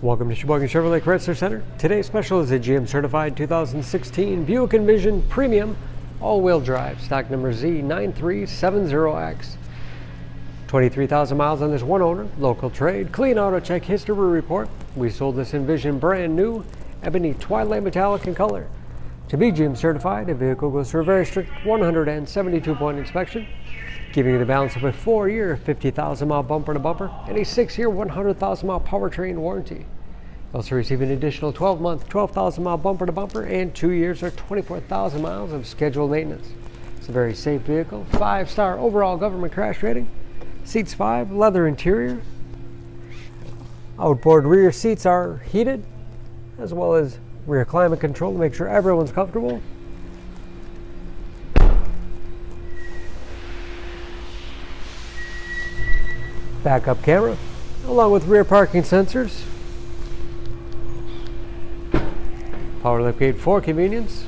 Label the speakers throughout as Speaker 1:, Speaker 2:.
Speaker 1: Welcome to Sheboygan Chevrolet Chrysler Center. Today's special is a GM Certified 2016 Buick Envision Premium all-wheel drive, stock number Z9370X. 23,000 miles on this one owner, local trade, clean auto check history report. We sold this Envision brand new, Ebony Twilight Metallic in color. To be GM certified, the vehicle goes through a very strict 172-point inspection, giving you the balance of a 4-year, 50,000-mile bumper-to-bumper and a 6-year, 100,000-mile powertrain warranty. You also receive an additional 12-month, 12,000-mile bumper-to-bumper and 2 years or 24,000 miles of scheduled maintenance. It's a very safe vehicle, 5-star overall government crash rating, seats 5, leather interior. Outboard rear seats are heated, as well as rear climate control to make sure everyone's comfortable. Backup camera, along with rear parking sensors. Power liftgate for convenience.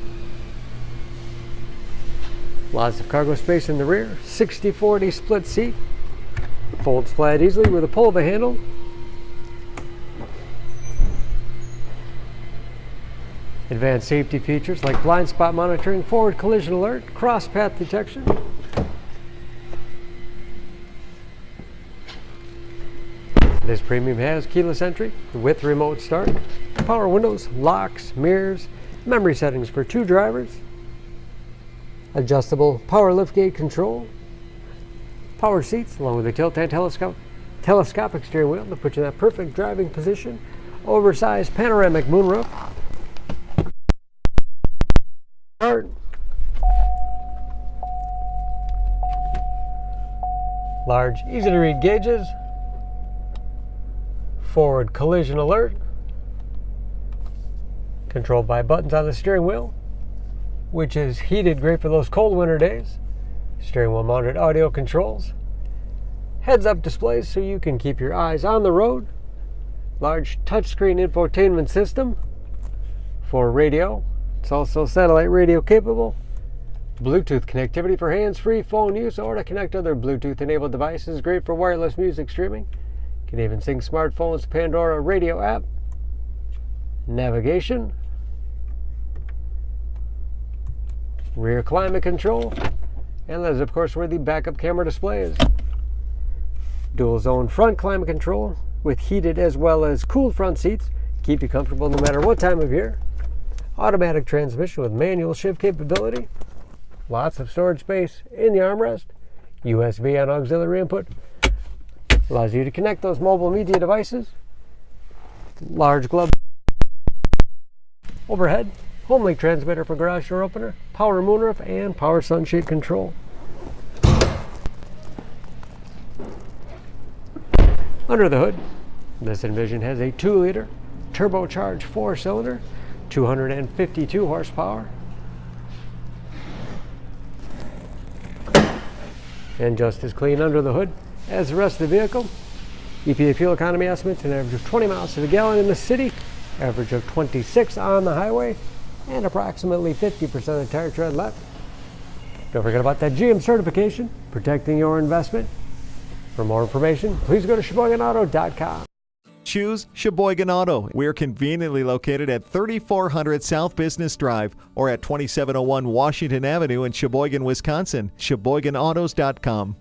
Speaker 1: Lots of cargo space in the rear. 60/40 split seat. Folds flat easily with a pull of a handle. Advanced safety features like blind spot monitoring, forward collision alert, cross path detection. This Premium has keyless entry with remote start, power windows, locks, mirrors, memory settings for 2 drivers, adjustable power liftgate control, power seats along with a tilt and telescopic steering wheel to put you in that perfect driving position, oversized panoramic moonroof, large, easy to read gauges, forward collision alert, controlled by buttons on the steering wheel, which is heated, great for those cold winter days. Steering wheel mounted audio controls, heads up displays so you can keep your eyes on the road, large touchscreen infotainment system for radio. It's also satellite radio capable. Bluetooth connectivity for hands-free phone use or to connect other Bluetooth-enabled devices. Great for wireless music streaming. You can even sync smartphones to Pandora radio app. Navigation. Rear climate control. And that is, of course, where the backup camera display is. Dual zone front climate control with heated as well as cooled front seats. Keep you comfortable no matter what time of year. Automatic transmission with manual shift capability. Lots of storage space in the armrest. USB on auxiliary input. Allows you to connect those mobile media devices. Large glove overhead. Home link transmitter for garage door opener. Power moonroof and power sunshade control. Under the hood, this Envision has a 2-liter turbocharged 4-cylinder. 252 horsepower. And just as clean under the hood as the rest of the vehicle. EPA fuel economy estimates an average of 20 miles to the gallon in the city, average of 26 on the highway, and approximately 50% of tire tread left. Don't forget about that GM certification, protecting your investment. For more information, please go to SheboyganAuto.com.
Speaker 2: Choose Sheboygan Auto. We're conveniently located at 3400 South Business Drive or at 2701 Washington Avenue in Sheboygan, Wisconsin. SheboyganAutos.com.